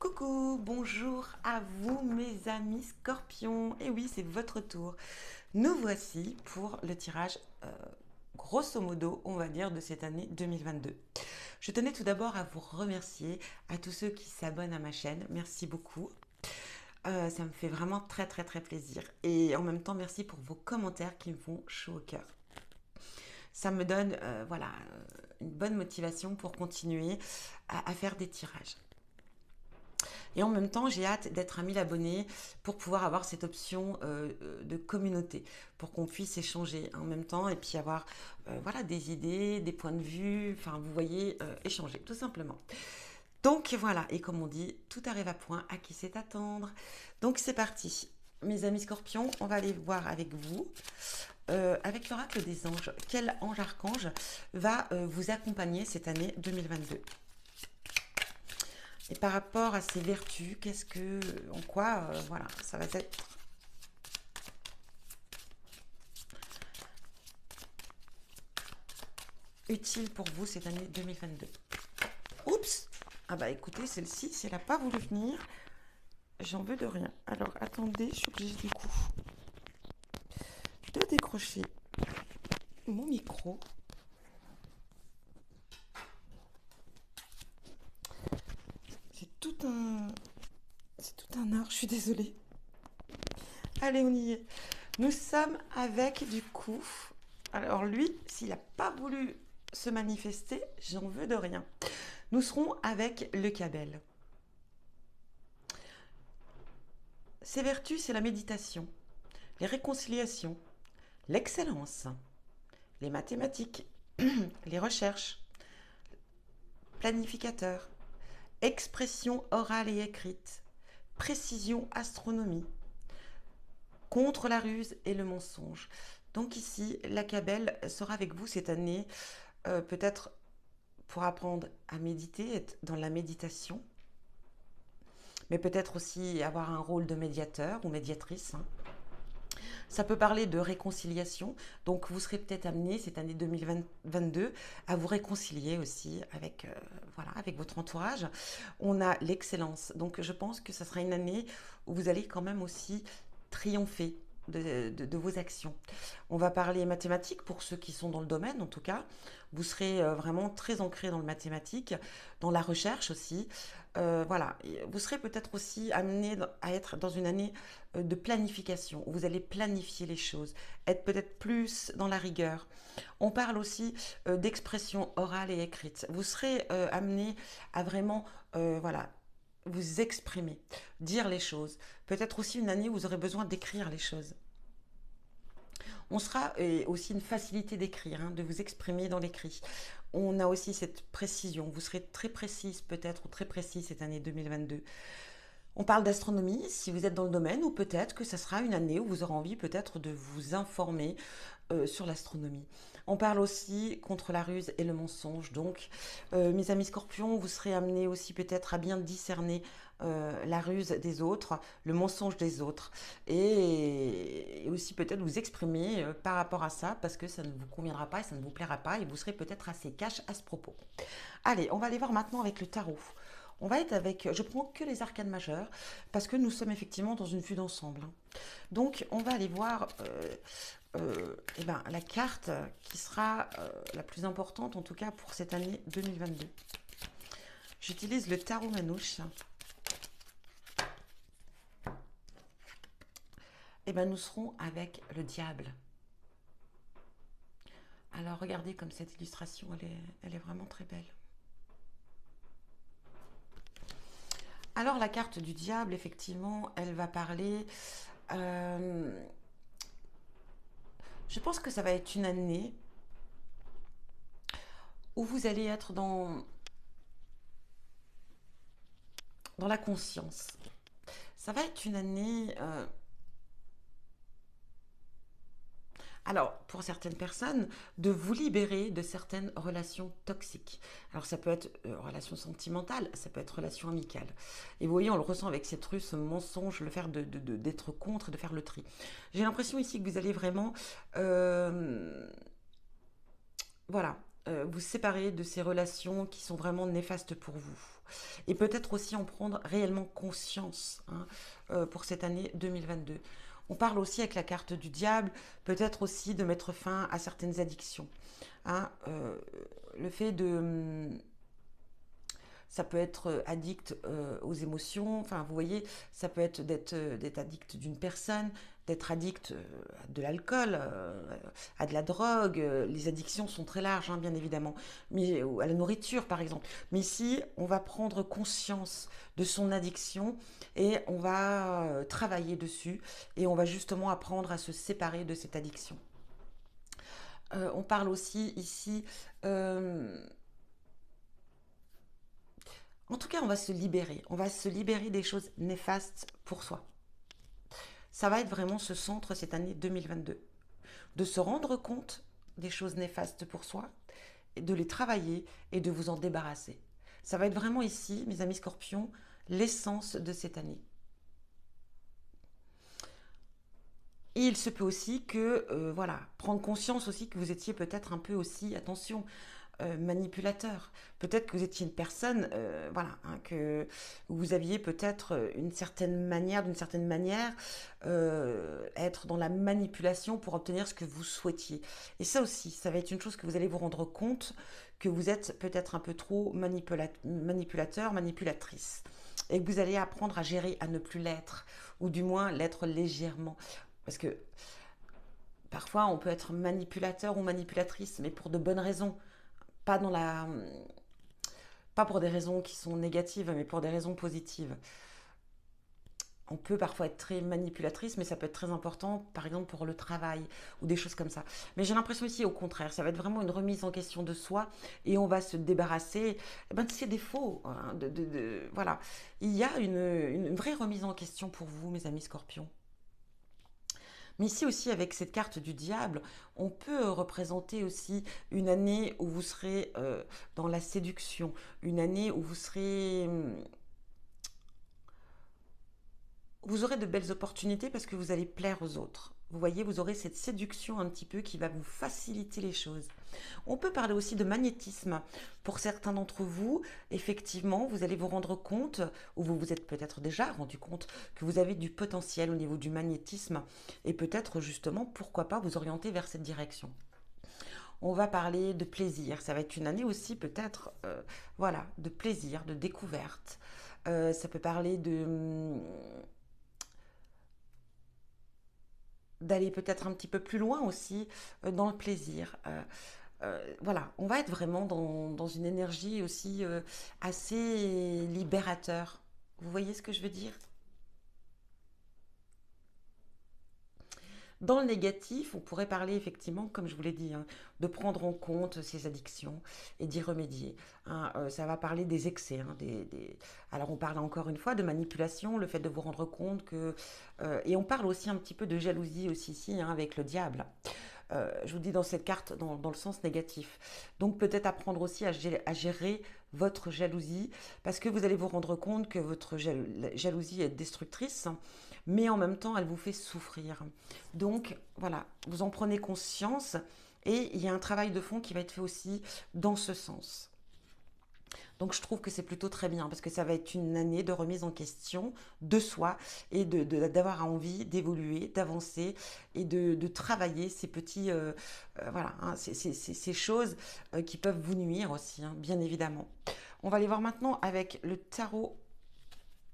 Coucou, bonjour à vous mes amis scorpions. Et oui, c'est votre tour. Nous voici pour le tirage, grosso modo, on va dire, de cette année 2022. Je tenais tout d'abord à vous remercier, à tous ceux qui s'abonnent à ma chaîne. Merci beaucoup. Ça me fait vraiment très très très plaisir. Et en même temps, merci pour vos commentaires qui me font chaud au cœur. Ça me donne voilà, une bonne motivation pour continuer à faire des tirages. Et en même temps, j'ai hâte d'être à 1000 abonnés pour pouvoir avoir cette option de communauté, pour qu'on puisse échanger en même temps et puis avoir voilà, des idées, des points de vue, enfin vous voyez, échanger tout simplement. Donc voilà, et comme on dit, tout arrive à point, à qui sait attendre. Donc c'est parti. Mes amis scorpions, on va aller voir avec vous, avec l'oracle des anges, quel ange archange va vous accompagner cette année 2022. Et par rapport à ses vertus, qu'est-ce que, en quoi, voilà, ça va être utile pour vous cette année 2022. Oups! Ah bah écoutez, celle-ci, si elle n'a pas voulu venir, j'en veux de rien. Alors attendez, je suis obligée du coup de décrocher mon micro. C'est tout un art, je suis désolée. Allez, on y est. Nous sommes avec du coup, alors lui, s'il n'a pas voulu se manifester, j'en veux de rien. Nous serons avec le Cabel. Ses vertus, c'est la méditation, les réconciliations, l'excellence, les mathématiques, les recherches, planificateur, expression orale et écrite, précision, astronomie, contre la ruse et le mensonge. Donc ici, la Cabelle sera avec vous cette année, peut-être pour apprendre à méditer, être dans la méditation, mais peut-être aussi avoir un rôle de médiateur ou médiatrice. Ça peut parler de réconciliation, donc vous serez peut-être amené cette année 2022 à vous réconcilier aussi avec, voilà, avec votre entourage. On a l'excellence, donc je pense que ça sera une année où vous allez quand même aussi triompher de vos actions. On va parler mathématiques pour ceux qui sont dans le domaine en tout cas. Vous serez vraiment très ancré dans le mathématique, dans la recherche aussi. Voilà, vous serez peut-être aussi amené à être dans une année de planification, où vous allez planifier les choses, être peut-être plus dans la rigueur. On parle aussi d'expression orale et écrite. Vous serez amené à vraiment, voilà, vous exprimer, dire les choses. Peut-être aussi une année où vous aurez besoin d'écrire les choses. On sera aussi une facilité d'écrire, hein, de vous exprimer dans l'écrit. On a aussi cette précision. Vous serez très précise peut-être ou très précis cette année 2022. On parle d'astronomie, si vous êtes dans le domaine, ou peut-être que ce sera une année où vous aurez envie peut-être de vous informer sur l'astronomie. On parle aussi contre la ruse et le mensonge. Donc, mes amis scorpions, vous serez amenés aussi peut-être à bien discerner la ruse des autres, le mensonge des autres, et aussi peut-être vous exprimer par rapport à ça, parce que ça ne vous conviendra pas et ça ne vous plaira pas, et vous serez peut-être assez cash à ce propos. Allez, on va aller voir maintenant avec le tarot. On va être avec, je prends que les arcanes majeures, parce que nous sommes effectivement dans une vue d'ensemble. Donc, on va aller voir eh ben, la carte qui sera la plus importante, en tout cas pour cette année 2022. J'utilise le tarot manouche. Eh ben, nous serons avec le diable. Alors, regardez comme cette illustration, elle est vraiment très belle. Alors, la carte du diable, effectivement, elle va parler... je pense que ça va être une année où vous allez être dans la conscience. Ça va être une année... alors, pour certaines personnes, de vous libérer de certaines relations toxiques. Alors, ça peut être relation sentimentale, ça peut être relation amicale. Et vous voyez, on le ressent avec cette ruse, ce mensonge, le faire d'être contre, de faire le tri. J'ai l'impression ici que vous allez vraiment... voilà, vous séparer de ces relations qui sont vraiment néfastes pour vous. Et peut-être aussi en prendre réellement conscience, hein, pour cette année 2022. On parle aussi avec la carte du diable, peut-être aussi de mettre fin à certaines addictions, hein. Le fait de ça peut être addict aux émotions, enfin vous voyez, ça peut être d'être addict d'une personne, d'être addict à de l'alcool, à de la drogue. Les addictions sont très larges, hein, bien évidemment, mais ou à la nourriture par exemple. Mais ici, on va prendre conscience de son addiction et on va travailler dessus et on va justement apprendre à se séparer de cette addiction. On parle aussi ici en tout cas, on va se libérer. On va se libérer des choses néfastes pour soi. Ça va être vraiment ce centre cette année 2022. De se rendre compte des choses néfastes pour soi, de les travailler et de vous en débarrasser. Ça va être vraiment ici, mes amis scorpions, l'essence de cette année. Et il se peut aussi que, voilà, prendre conscience aussi que vous étiez peut-être un peu aussi, attention, manipulateur. Peut-être que vous étiez une personne, voilà, hein, que vous aviez peut-être une certaine manière, d'une certaine manière, être dans la manipulation pour obtenir ce que vous souhaitiez. Et ça aussi, ça va être une chose que vous allez vous rendre compte que vous êtes peut-être un peu trop manipulateur, manipulatrice. Et que vous allez apprendre à gérer, à ne plus l'être, ou du moins l'être légèrement. Parce que parfois, on peut être manipulateur ou manipulatrice, mais pour de bonnes raisons. Pas dans la, pas pour des raisons qui sont négatives, mais pour des raisons positives. On peut parfois être très manipulatrice, mais ça peut être très important, par exemple pour le travail ou des choses comme ça. Mais j'ai l'impression ici, au contraire, ça va être vraiment une remise en question de soi et on va se débarrasser de ses défauts, hein, voilà. Il y a une vraie remise en question pour vous, mes amis scorpions. Mais ici aussi, avec cette carte du diable, on peut représenter aussi une année où vous serez dans la séduction, une année où vous serez... Vous aurez de belles opportunités parce que vous allez plaire aux autres. Vous voyez, vous aurez cette séduction un petit peu qui va vous faciliter les choses. On peut parler aussi de magnétisme. Pour certains d'entre vous, effectivement, vous allez vous rendre compte, ou vous vous êtes peut-être déjà rendu compte, que vous avez du potentiel au niveau du magnétisme, et peut-être justement, pourquoi pas, vous orienter vers cette direction. On va parler de plaisir. Ça va être une année aussi peut-être, voilà, de plaisir, de découverte. Ça peut parler de d'aller peut-être un petit peu plus loin aussi dans le plaisir. Voilà, on va être vraiment dans une énergie aussi assez libérateur. Vous voyez ce que je veux dire? Dans le négatif, on pourrait parler effectivement, comme je vous l'ai dit, hein, de prendre en compte ces addictions et d'y remédier, hein. Ça va parler des excès, hein, alors on parle encore une fois de manipulation, le fait de vous rendre compte que... et on parle aussi un petit peu de jalousie aussi ici, hein, avec le diable. Je vous dis dans cette carte, dans le sens négatif. Donc peut-être apprendre aussi à gérer votre jalousie, parce que vous allez vous rendre compte que votre jalousie est destructrice, mais en même temps, elle vous fait souffrir. Donc voilà, vous en prenez conscience, et il y a un travail de fond qui va être fait aussi dans ce sens. Donc je trouve que c'est plutôt très bien parce que ça va être une année de remise en question de soi et d'avoir envie d'évoluer, d'avancer et de travailler ces petits, voilà, hein, ces choses qui peuvent vous nuire aussi, hein, bien évidemment. On va aller voir maintenant avec le tarot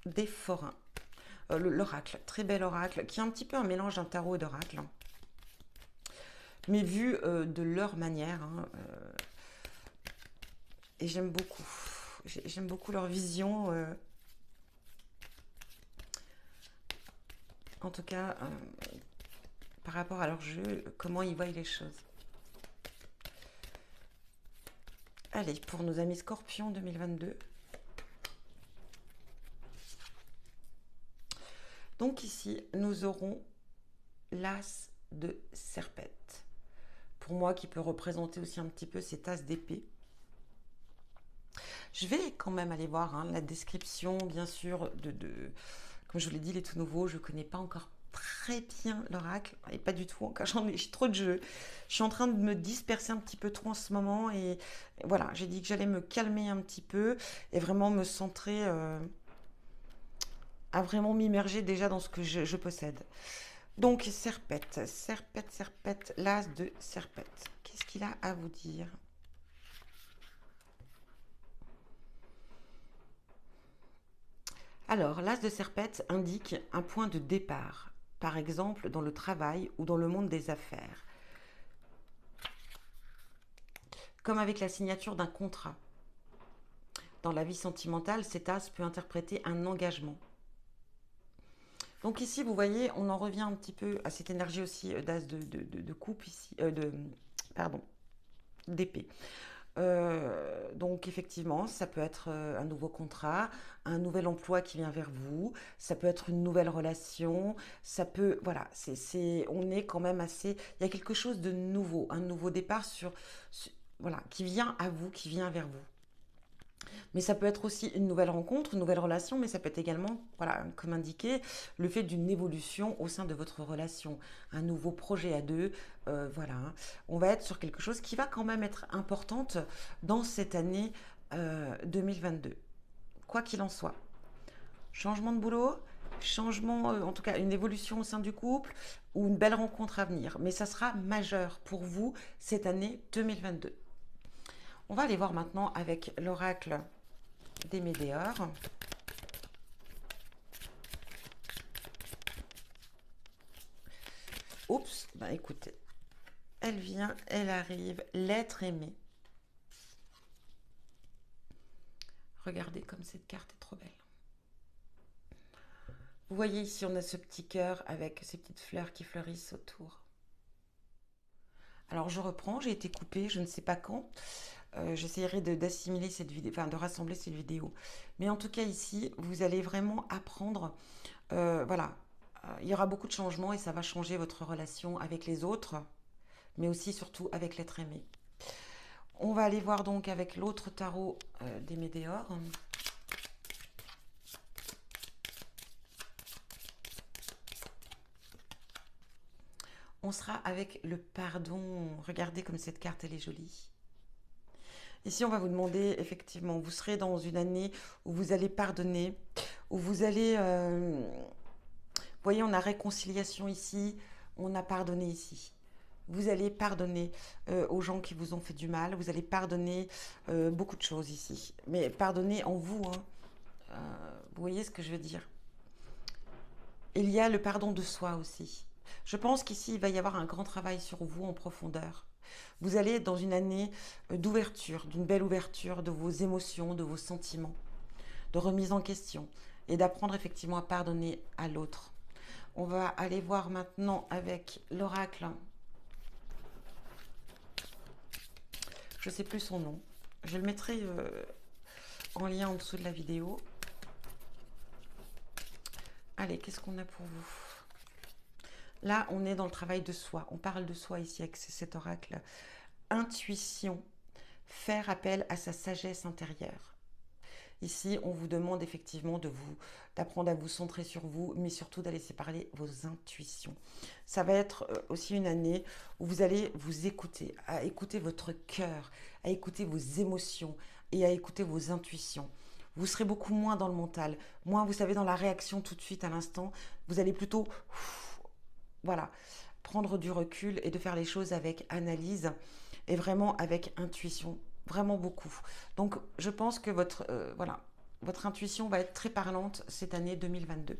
des forains. L'oracle, très bel oracle, qui est un petit peu un mélange d'un tarot et d'oracle, hein, mais vu de leur manière, hein, et j'aime beaucoup. J'aime beaucoup leur vision. En tout cas, par rapport à leur jeu, comment ils voient les choses. Allez, pour nos amis Scorpions 2022. Donc ici, nous aurons l'as de serpette. Pour moi, qui peut représenter aussi un petit peu cet as d'épée. Je vais quand même aller voir, hein, la description, bien sûr, comme je vous l'ai dit, les tout nouveaux, je ne connais pas encore très bien l'oracle, et pas du tout, encore j'ai trop de jeux. Je suis en train de me disperser un petit peu trop en ce moment, et voilà, j'ai dit que j'allais me calmer un petit peu, et vraiment me centrer, à vraiment m'immerger déjà dans ce que je possède. Donc, Serpette, Serpette, Serpette, l'as de Serpette. Qu'est-ce qu'il a à vous dire? Alors, l'as de Serpette indique un point de départ, par exemple dans le travail ou dans le monde des affaires, comme avec la signature d'un contrat. Dans la vie sentimentale, cet as peut interpréter un engagement. Donc ici, vous voyez, on en revient un petit peu à cette énergie aussi d'as de coupe ici, pardon, d'épée. Donc effectivement, ça peut être un nouveau contrat, un nouvel emploi qui vient vers vous, ça peut être une nouvelle relation, ça peut, voilà, on est quand même assez, il y a quelque chose de nouveau, un nouveau départ voilà, qui vient à vous, qui vient vers vous. Mais ça peut être aussi une nouvelle rencontre, une nouvelle relation, mais ça peut être également, voilà, comme indiqué, le fait d'une évolution au sein de votre relation, un nouveau projet à deux, voilà. On va être sur quelque chose qui va quand même être importante dans cette année 2022. Quoi qu'il en soit. Changement de boulot, changement, en tout cas une évolution au sein du couple ou une belle rencontre à venir. Mais ça sera majeur pour vous cette année 2022. On va aller voir maintenant avec l'oracle des Médéors. Oups, bah écoutez, elle vient, elle arrive, l'être aimé. Regardez comme cette carte est trop belle. Vous voyez ici, on a ce petit cœur avec ces petites fleurs qui fleurissent autour. Alors je reprends, j'ai été coupée, je ne sais pas quand. J'essaierai d'assimiler cette vidéo, enfin de rassembler cette vidéo. Mais en tout cas ici, vous allez vraiment apprendre, voilà, il y aura beaucoup de changements et ça va changer votre relation avec les autres, mais aussi surtout avec l'être aimé. On va aller voir donc avec l'autre tarot des Médéors. On sera avec le pardon. Regardez comme cette carte, elle est jolie. Ici, on va vous demander, effectivement, vous serez dans une année où vous allez pardonner, où vous allez... vous voyez, on a réconciliation ici, on a pardonné ici. Vous allez pardonner aux gens qui vous ont fait du mal, vous allez pardonner beaucoup de choses ici. Mais pardonner en vous, hein. Vous voyez ce que je veux dire? Il y a le pardon de soi aussi. Je pense qu'ici, il va y avoir un grand travail sur vous en profondeur. Vous allez être dans une année d'ouverture, d'une belle ouverture de vos émotions, de vos sentiments, de remise en question et d'apprendre effectivement à pardonner à l'autre. On va aller voir maintenant avec l'oracle. Je ne sais plus son nom. Je le mettrai en lien en dessous de la vidéo. Allez, qu'est-ce qu'on a pour vous? Là, on est dans le travail de soi. On parle de soi ici avec cet oracle. Intuition, faire appel à sa sagesse intérieure. Ici, on vous demande effectivement d'apprendre à vous centrer sur vous, mais surtout d'aller séparer vos intuitions. Ça va être aussi une année où vous allez vous écouter, à écouter votre cœur, à écouter vos émotions et à écouter vos intuitions. Vous serez beaucoup moins dans le mental, moins, vous savez, dans la réaction tout de suite à l'instant. Vous allez plutôt, voilà, prendre du recul et de faire les choses avec analyse et vraiment avec intuition. Vraiment beaucoup. Donc, je pense que votre intuition va être très parlante cette année 2022.